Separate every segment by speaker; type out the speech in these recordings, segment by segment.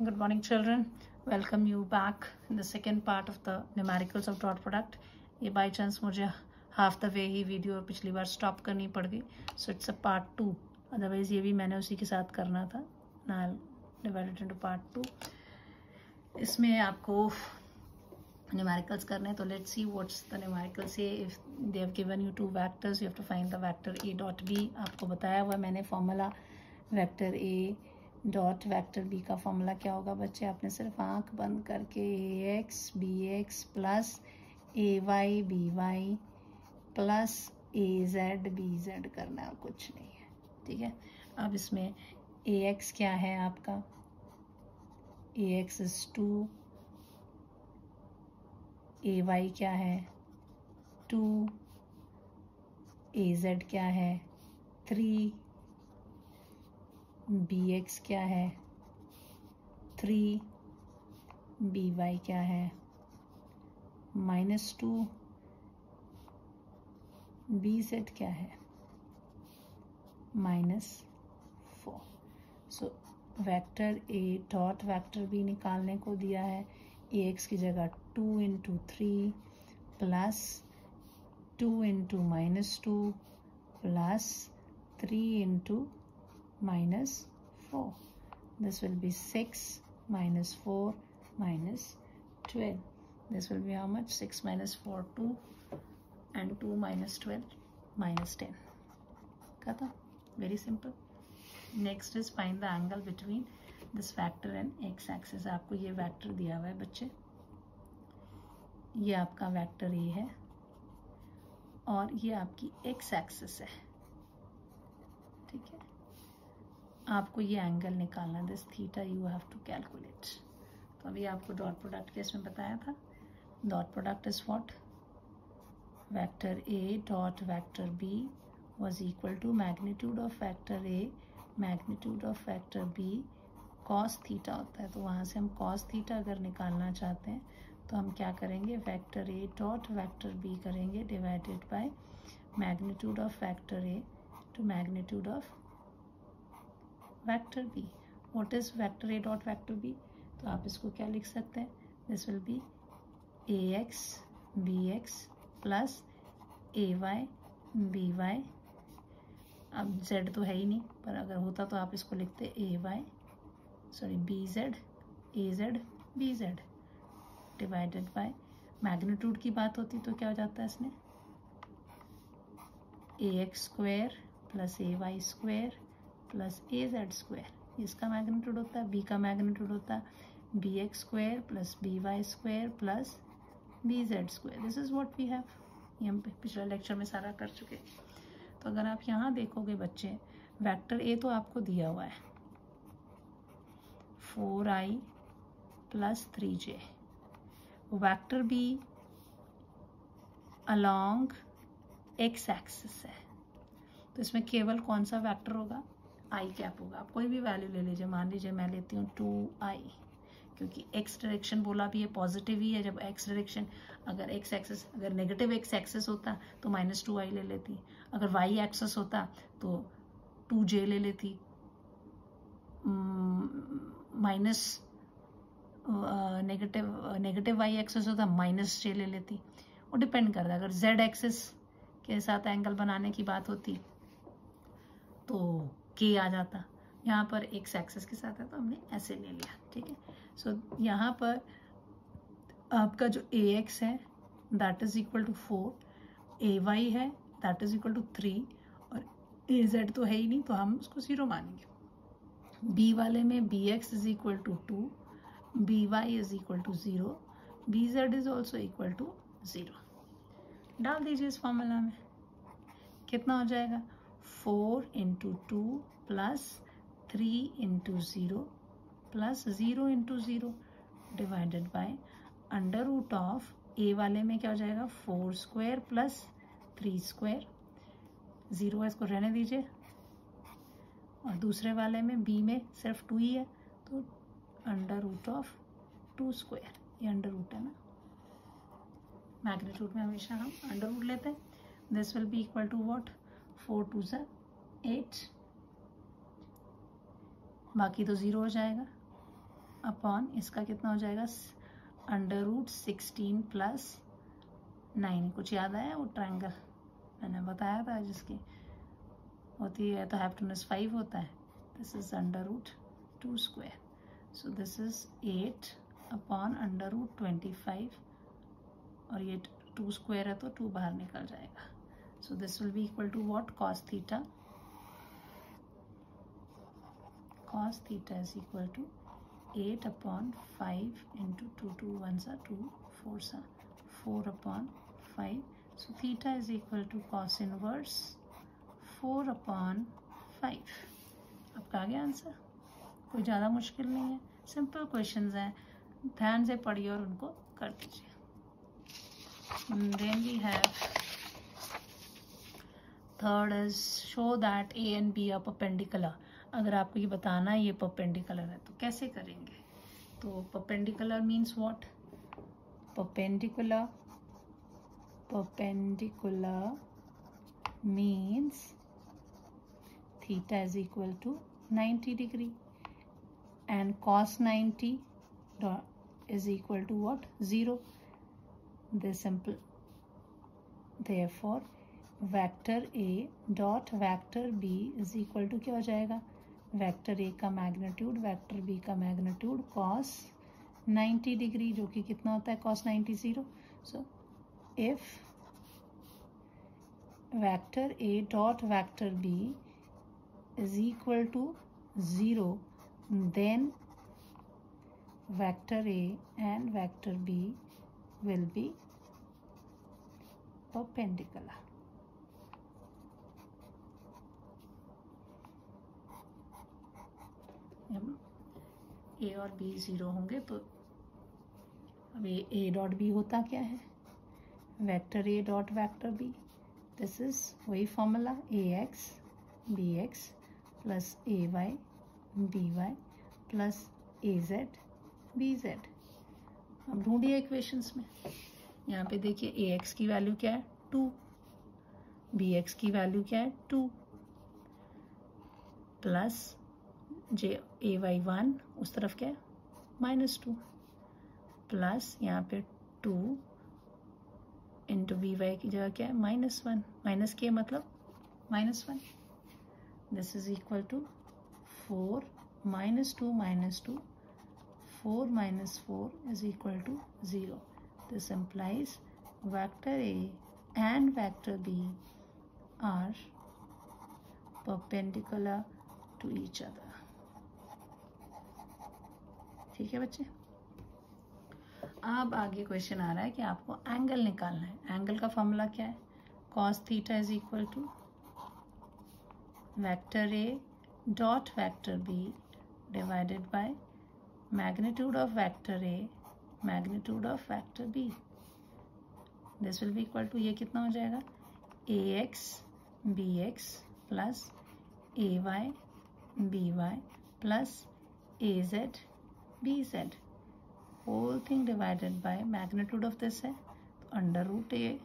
Speaker 1: Good morning, children. Welcome you back in the second part of the numericals of dot product. ये by chance मुझे half the way he video पिछली बार stop करनी पड़ गई, so it's a part 2. Otherwise ये भी मैंने उसी के साथ करना था. Now I'll divide it into part 2. इसमें आपको numericals करने हैं, तो let's see what's the numericals say. If they have given you two vectors, you have to find the vector a dot b. आपको बताया हुआ मैंने formula vector a dot vector B का फॉर्मूला क्या होगा बच्चे. आपने सिर्फ आंख बंद करके A x B x plus A Y B Y plus A Z B Z करना है, कुछ नहीं है. ठीक है. अब इसमें ए एक्स क्या है आपका, ए एक्स इज 2, ए वाई क्या है 2, ए जेड क्या है 3, बी एक्स क्या है 3, बी वाई क्या है -2, बी जेड क्या है -4. So vector A dot vector B निकालने को दिया है. ए एक्स की जगह 2 × 3 plus 2 × -2 plus 3 × -4. This will be 6 -4 -12. This will be how much? 6 -4 2 and 2 -12 -10. Kata? Very simple. Next is find the angle between this vector and x-axis. आपको ये vector दिया हुआ है बच्चे, ये आपका वेक्टर ए है और ये आपकी x-axis है. ठीक है. आपको ये एंगल निकालना, this theta you have to calculate. तो अभी आपको डॉट प्रोडक्ट केस में बताया था. Dot product is what, vector A dot vector B was equal to magnitude of vector A magnitude of vector B cos theta होता है. तो वहाँ से हम कॉस थीटा अगर निकालना चाहते हैं तो हम क्या करेंगे, vector A dot vector B करेंगे divided by magnitude of vector A to magnitude of vector B. What is vector A dot vector B? तो आप इसको क्या लिख सकते हैं, this will be A x B x plus A Y B y. अब z तो है ही नहीं, पर अगर होता तो आप इसको लिखते A y sorry B z A Z B z divided by magnitude की बात होती तो क्या हो जाता है इसमें, A x square plus A y square plus A z square. इसका मैग्नीट्यूड होता है, बी का मैग्नीट्यूड होता है B x square plus B y square plus B z square. This is what we have. ये हम पिछले लेक्चर में सारा कर चुके. तो अगर आप यहाँ देखोगे बच्चे, वेक्टर ए तो आपको दिया हुआ है 4i plus 3j. Vector B along X axis है, तो इसमें केवल कौन सा वेक्टर होगा, आई कैप होगा. आप कोई भी वैल्यू ले लीजिए. मान लीजिए मैं लेती हूँ 2i, क्योंकि एक्स डायरेक्शन बोला भी ये पॉजिटिव ही है. जब एक्स डायरेक्शन, अगर एक्स एक्सेस अगर नेगेटिव एक्स एक्सेस होता तो -2i ले लेती. अगर वाई एक्सेस होता तो 2j ले लेती. माइनस नेगेटिव वाई एक्सेस होता -j ले लेती. वो डिपेंड करता है. अगर जेड एक्सेस के साथ एंगल बनाने की बात होती तो k आ जाता. यहाँ पर एक्स एक्सेस के साथ है तो हमने ऐसे ले लिया. ठीक है. सो यहाँ पर आपका जो ए एक्स है that is equal to 4, A Y है दैट इज इक्वल टू 3 और ए जेड तो है ही नहीं तो हम उसको 0 मानेंगे. बी वाले में B X is equal to 2, B Y is equal to 0, B Z is also equal to 0. डाल दीजिए इस फॉर्मूला में. कितना हो जाएगा, 4 × 2 plus 3 × 0 plus 0 × 0 divided by under root of A वाले में क्या हो जाएगा 4 स्क्वायर प्लस 3 स्क्वायर. 0 है इसको रहने दीजिए. और दूसरे वाले में बी में सिर्फ 2 ही है तो अंडर रूट ऑफ 2 स्क्वायर. ये अंडर रूट है ना, मैग्नीट्यूड में हमेशा हम अंडर रूट लेते हैं. This will be equal to what, 4 2 ज़ा 8, बाकी तो 0 हो जाएगा. अपॉन इसका कितना हो जाएगा √16 प्लस 9। कुछ याद आया वो ट्रायंगल मैंने बताया था जिसकी होती है तो हाइपोटेन्यूज 5 होता है। This is √2 square, so this is 8 upon √25 और ये 2 स्क्वायर है तो 2 बाहर निकल जाएगा। So this will be equal to what cos theta is equal to 8 upon 5 into 2, 2 1s are 2, 4s are 4 upon 5. So theta is equal to cos inverse 4 upon 5. आपका आ गया answer, कोई ज़्यादा मुश्किल नहीं है, सिंपल क्वेश्चंस हैं, ध्यान से पढ़िए और उनको कर दीजिए। Then we have third is show that A and B are perpendicular. अगर आपको ये बताना है ये परपेंडिकुलर है तो कैसे करेंगे? तो perpendicular means what? Perpendicular means theta is equal to 90 degree and cos 90 is equal to what? 0. This simple. Therefore vector A dot vector B is equal to क्या हो जाएगा? वेक्टर A का मैग्नीट्यूड वेक्टर B का magnitude cos 90 degree, जो कि कितना होता है cos 90 0. So if vector A dot vector B is equal to 0 then vector A and vector B will be perpendicular. A और बी 0 होंगे तो अब ए डॉट बी होता क्या है? Vector A dot vector B, this is वही formula A x B x plus A Y B Y plus A Z B Z. अब ढूंढिए इक्वेशंस में, यहाँ पे देखिए ए एक्स की वैल्यू क्या है 2, बी एक्स की वैल्यू क्या है 2 प्लस जे ए वाई 1 उस तरफ क्या है -2 प्लस यहाँ पे 2 इंटू बी वाई की जगह क्या है -1 माइनस के मतलब -1। This is equal to 4 -2 -2 4 -4 is equal to 0. This implies vector A and vector B are perpendicular to each other. ठीक है बच्चे, अब आगे क्वेश्चन आ रहा है कि आपको एंगल निकालना है। एंगल का फॉर्मूला क्या है? cos theta is equal to vector A dot vector B divided by magnitude of vector A magnitude of vector B. This will be equal to ये कितना हो जाएगा ax bx plus ay by plus az bz whole thing divided by magnitude of this है तो under root a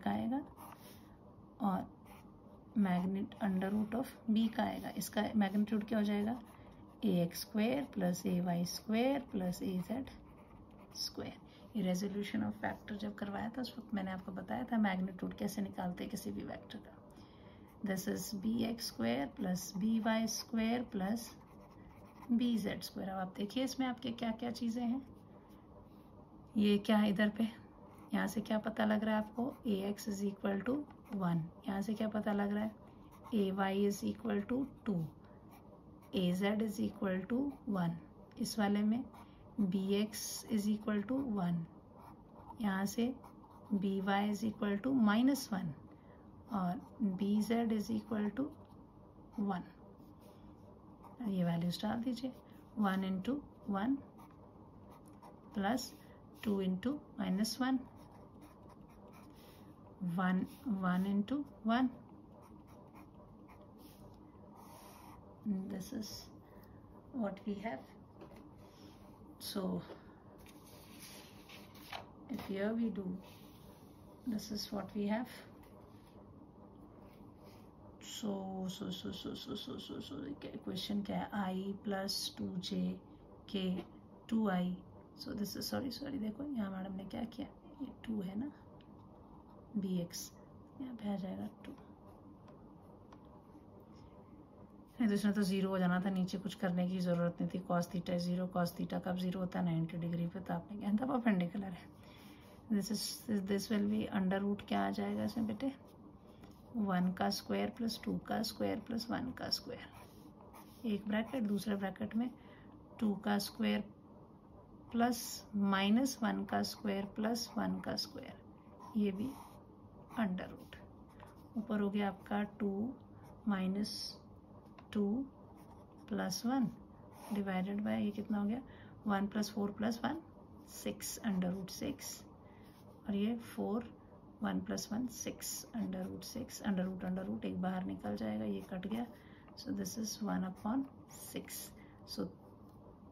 Speaker 1: का आएगा और under root of b का आएगा। इसका मैग्नीट्यूड क्या हो जाएगा ax square plus ay square plus az square. ये रेजोल्यूशन ऑफ वेक्टर जब करवाया था उस वक्त मैंने आपको बताया था मैग्नीट्यूड कैसे निकालते हैं किसी भी वेक्टर का। This is bx square plus by square plus bz square. अब आप देखिए इसमें आपके क्या क्या चीज़ें हैं। ये क्या है इधर पे, यहाँ से क्या पता लग रहा है आपको ax इज इक्वल टू 1, यहाँ से क्या पता लग रहा है ay is equal to 2, az is equal to 1, इस वाले में bx इज इक्वल टू 1, यहाँ से by इज इक्वल टू -1 और bz इज इक्वल टू 1। ये वैल्यूज डाल दीजिए 1 into 1 plus 2 into -1 1 into 1। This is what we have. So if here we do, this is what we have. So question क्या है I plus 2j के 2i, so this is sorry देखो यहाँ madam ने क्या किया, ये 2 है ना, bx यहाँ पे आ जाएगा 2, नहीं तो इसमें तो 0 हो जाना था, नीचे कुछ करने की ज़रूरत नहीं थी। cos थीटा 0, cos थीटा कब 0 होता है 90 डिग्री पे, तो आपने क्या था परपेंडिकुलर है। This will be under root क्या आ जाएगा इसमें बेटे, 1 का स्क्वायर प्लस 2 का स्क्वायर प्लस 1 का स्क्वायर, एक ब्रैकेट, दूसरे ब्रैकेट में 2 का स्क्वायर प्लस माइनस 1 का स्क्वायर प्लस 1 का स्क्वायर, ये भी अंडर रूट। ऊपर हो गया आपका 2 माइनस 2 प्लस 1 डिवाइडेड बाय, ये कितना हो गया 1 प्लस 4 प्लस 1 6 अंडर रूट 6, और ये 4 1 plus 1 6 under root 6, under root एक बाहर निकल जाएगा, ये कट गया, so this is 1/6, so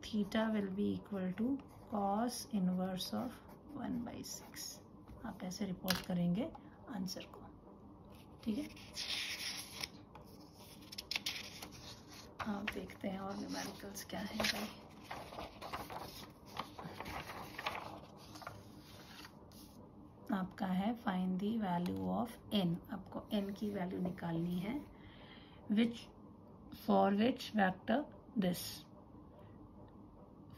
Speaker 1: theta will be equal to cos inverse of 1/6। आप ऐसे रिपोर्ट करेंगे आंसर को, ठीक है। आप देखते हैं और न्यूमेरिकल्स क्या है भाई। आपका है find the value of n, आपको n की वैल्यू निकालनी है, for which vector this,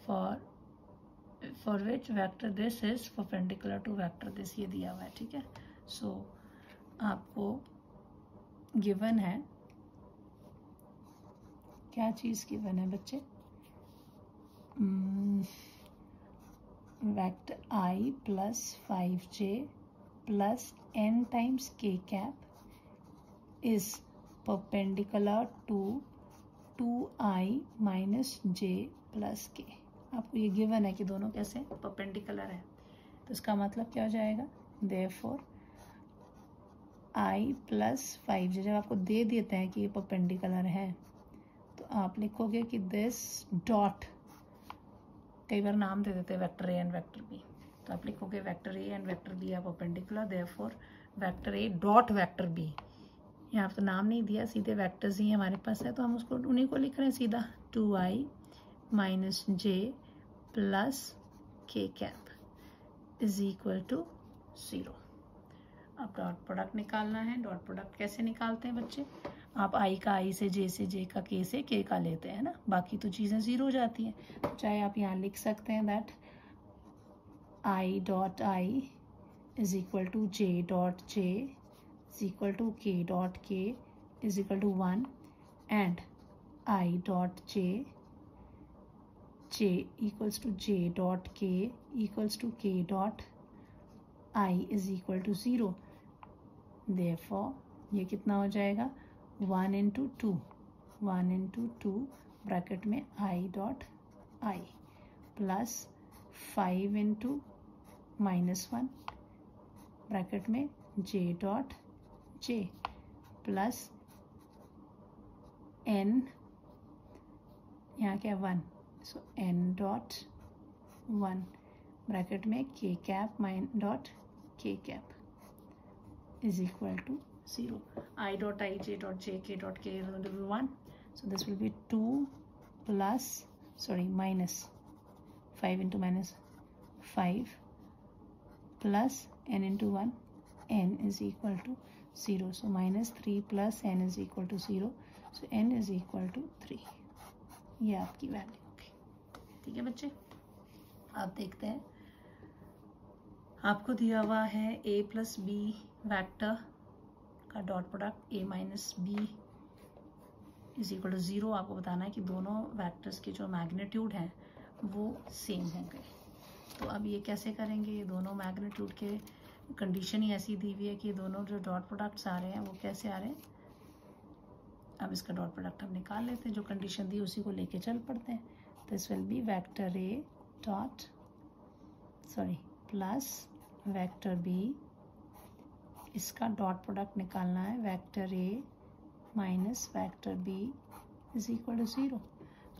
Speaker 1: for which vector this is perpendicular to vector this, ये दिया हुआ है, ठीक है। सो आपको गिवन है, क्या चीज़ गिवन है बच्चे, vector i plus 5j plus n times k cap is perpendicular to 2i minus j plus k। आपको ये गिवन है कि दोनों कैसे परपेंडिकुलर है, तो इसका मतलब क्या हो जाएगा, देयरफॉर i प्लस 5j, जब आपको दे देते हैं कि ये परपेंडिकुलर है, तो आप लिखोगे कि दिस डॉट, कई बार नाम दे देते हैं vector A and vector B, तो आप लिखोगे vector A and vector B are perpendicular, therefore vector A dot vector B, यहाँ पर तो नाम नहीं दिया, सीधे वेक्टर्स ही हमारे पास है, तो हम उसको उन्हीं को लिख रहे हैं सीधा, 2i minus j plus k cap is equal to 0। अब डॉट प्रोडक्ट निकालना है। डॉट प्रोडक्ट कैसे निकालते हैं बच्चे, आप i का i से j का k से k का लेते हैं ना, बाकी तो चीज़ें 0 हो जाती हैं, तो चाहे आप यहाँ लिख सकते हैं that i dot i is equal to j dot j is equal to k dot k is equal to 1 and i dot j equals to j dot k equals to k dot i is equal to 0। Therefore ये कितना हो जाएगा, 1 into 2 bracket में i dot i plus 5 into minus 1 bracket में j dot j plus n, यहाँ क्या 1, सो n dot 1 bracket में k cap mine dot k cap is equal to 0. I dot I, j dot j, k dot k is going to be 1. So this will be 2 plus, sorry, minus 5 into minus 5 plus n into 1, n is equal to 0. So minus 3 plus n is equal to 0. So n is equal to 3. ये आपकी value होगी, ठीक है बच्चे। आप देखते हैं, आपको दिया हुआ है a प्लस बी वैक्टर का dot product a minus B is equal to 0। आपको बताना है कि दोनों वैक्टर्स के जो मैग्नीट्यूड हैं वो सेम होंगे। तो अब ये कैसे करेंगे, ये दोनों मैग्नीट्यूड के कंडीशन ही ऐसी दी हुई है कि दोनों जो डॉट प्रोडक्ट्स आ रहे हैं वो कैसे आ रहे हैं। अब इसका डॉट प्रोडक्ट हम निकाल लेते हैं, जो कंडीशन दी उसी को लेके चल पड़ते हैं। This will be vector A dot plus vector B, इसका डॉट प्रोडक्ट निकालना है, vector A minus vector B is equal to 0।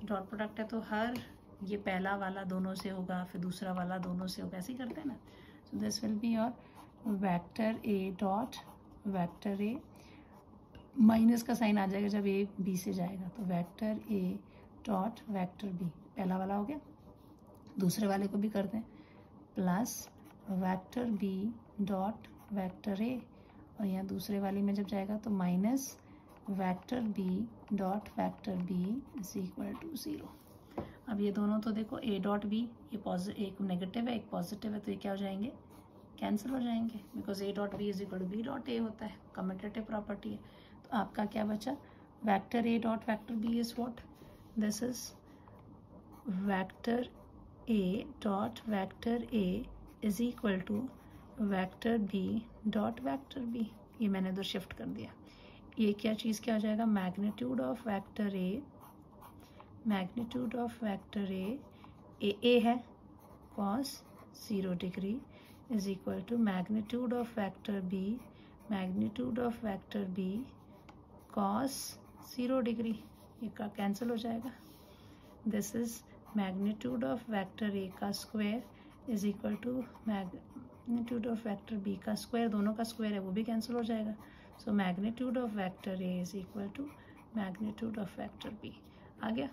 Speaker 1: Dot product है तो हर ये पहला वाला दोनों से होगा, फिर दूसरा वाला दोनों से होगा, ऐसे ही करते हैं ना। So this will be your vector A dot vector A, minus का साइन आ जाएगा जब ए बी से जाएगा, तो vector A dot vector B, पहला वाला हो गया। दूसरे वाले को भी करते हैं, plus vector B dot vector A, और यहाँ दूसरे वाले में जब जाएगा तो minus vector B dot vector B is equal to 0। अब ये दोनों तो देखो ए डॉट बी, ये पॉजिटिव, एक नेगेटिव है एक पॉजिटिव है, तो ये क्या हो जाएंगे, कैंसिल हो जाएंगे, because A dot B is equal to B dot A होता है, कम्यूटेटिव प्रॉपर्टी है। तो आपका क्या बचा, vector A dot vector B is what, this is vector A dot vector A is equal to vector B dot vector B. ये मैंने इधर शिफ्ट कर दिया। ये क्या चीज़ क्या हो जाएगा, magnitude of vector A, magnitude of vector A है cos 0 degree is equal to magnitude of vector B, magnitude of vector B cos 0 degree, ये का कैंसिल हो जाएगा। This is magnitude of vector A का square is equal to magnitude of vector B का square, दोनों का square है वो भी कैंसिल हो जाएगा। So magnitude of vector A is equal to magnitude of vector B. आ गया।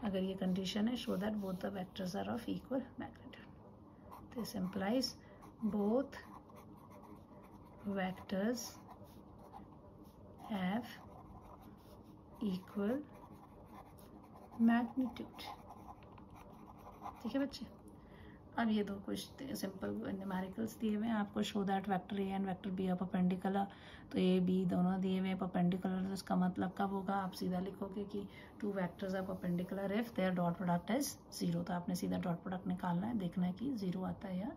Speaker 1: अगर ये कंडीशन है, show that both the vectors are of equal magnitude. This implies both vectors have equal magnitude. ठीक है बच्चे। अब ये दो कुछ सिंपल न्यूमेरिकल्स दिए हुए हैं आपको, show that vector A and vector B are perpendicular. तो ए बी दोनों दिए हुए हैं परपेंडिकुलर, तो इसका मतलब कब होगा, आप सीधा लिखोगे कि two vectors are perpendicular if their dot product is 0। तो आपने सीधा डॉट प्रोडक्ट निकालना है, देखना है कि 0 आता है या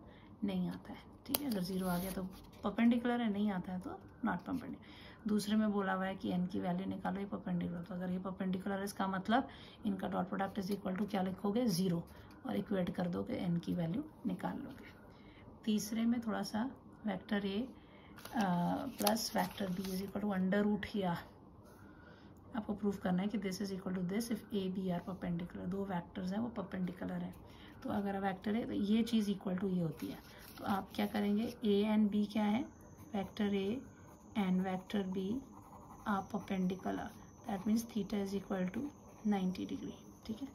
Speaker 1: नहीं आता है। ठीक है, अगर 0 आ गया तो परपेंडिकुलर है, नहीं आता है तो नॉट परपेंडिकुलर। दूसरे में बोला हुआ है कि n की वैल्यू निकालो, ये परपेंडिकुलर, तो अगर ये परपेंडिकुलर है इसका मतलब इनका dot product is equal to क्या लिखोगे, 0, और इक्वेट कर दोगे, n की वैल्यू निकाल लोगे। तीसरे में थोड़ा सा vector A plus vector B is equal to under root किया, आपको प्रूव करना है कि this is equal to this if A B are perpendicular, दो वेक्टर्स हैं वो परपेंडिकुलर है। तो अगर वेक्टर है तो ये चीज़ इक्वल टू ये होती है। तो आप क्या करेंगे, ए एंड बी क्या है, vector A and vector B are perpendicular, that means theta is equal to 90 degree. ठीक है,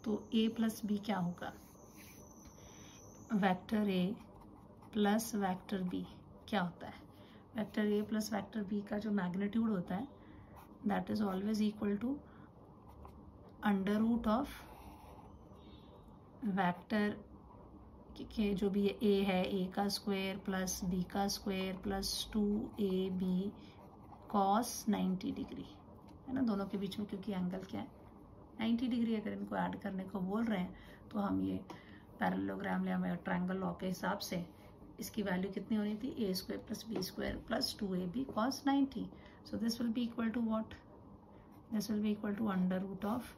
Speaker 1: तो a प्लस बी क्या होगा, vector A plus vector B क्या होता है, vector A plus vector B का जो मैग्नीट्यूड होता है that is always equal to under root of vector के जो भी ए है, ए का स्क्वायर प्लस बी का square plus 2ab cos 90 degree, है ना, दोनों के बीच में क्योंकि एंगल क्या है 90 डिग्री। अगर इनको ऐड करने को बोल रहे हैं तो हम ये पैरेललोग्राम या ट्रायंगल लॉ के हिसाब से इसकी वैल्यू कितनी होनी थी, A square plus B square plus 2ab cos 90। So this will be equal to what, this will be equal to under root of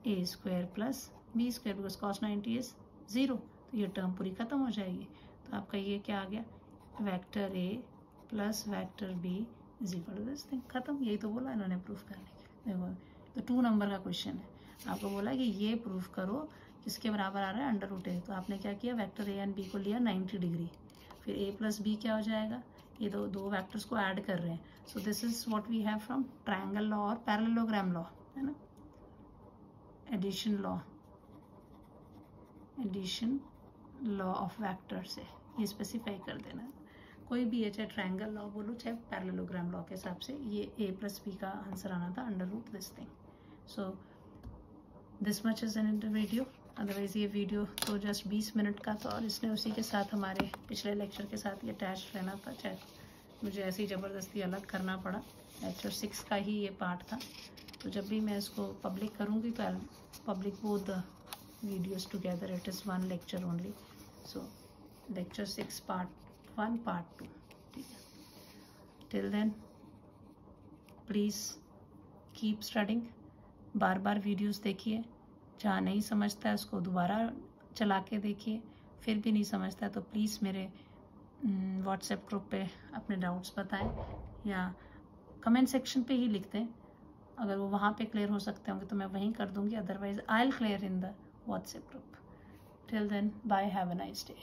Speaker 1: A square plus B square, because cos 90 is 0, तो ये term पूरी खत्म हो जाएगी। तो आपका ये क्या आ गया, vector A plus vector B is equal to this thing, खत्म। यही तो बोला इन्होंने प्रूफ करने के। देखो तो 2 नंबर का क्वेश्चन है, आपको बोला कि ये प्रूफ करो किसके बराबर आ रहा है, अंडर रूट ए। तो आपने क्या किया, वेक्टर ए एंड बी को लिया 90 डिग्री, फिर ए प्लस बी क्या हो जाएगा, ये दो वेक्टर्स को ऐड कर रहे हैं। So this is what we have from triangle law और पैरेललोग्राम लॉ, है ना, addition law, addition law of vector से ये स्पेसिफाई कर देना। कोई भी है, चाहे ट्रायंगल लॉ बोलो चाहे पैरेललोग्राम लॉ के हिसाब से, ये ए प्लस बी का आंसर आना था under root this thing. So this much is an video, otherwise ये वीडियो तो जस्ट 20 मिनट का था, और इसने उसी के साथ हमारे पिछले लेक्चर के साथ ये अटैच रहना था, चाहे मुझे ऐसे ही ज़बरदस्ती अलग करना पड़ा। लेक्चर 6 का ही ये पार्ट था, तो जब भी मैं इसको पब्लिक करूँगी तो I public both the videos together, it is 1 lecture only. So lecture 6 part 1 part 2, ठीक है। Till then please keep studying, बार बार वीडियोस देखिए, जहाँ नहीं समझता है उसको दोबारा चला के देखिए, फिर भी नहीं समझता है तो प्लीज़ मेरे व्हाट्सएप ग्रुप पे अपने डाउट्स बताएं, या कमेंट सेक्शन पे ही लिख दें। अगर वो वहाँ पे क्लियर हो सकते होंगे तो मैं वहीं कर दूँगी, otherwise I will clear in the WhatsApp group. Till then bye, have a nice day.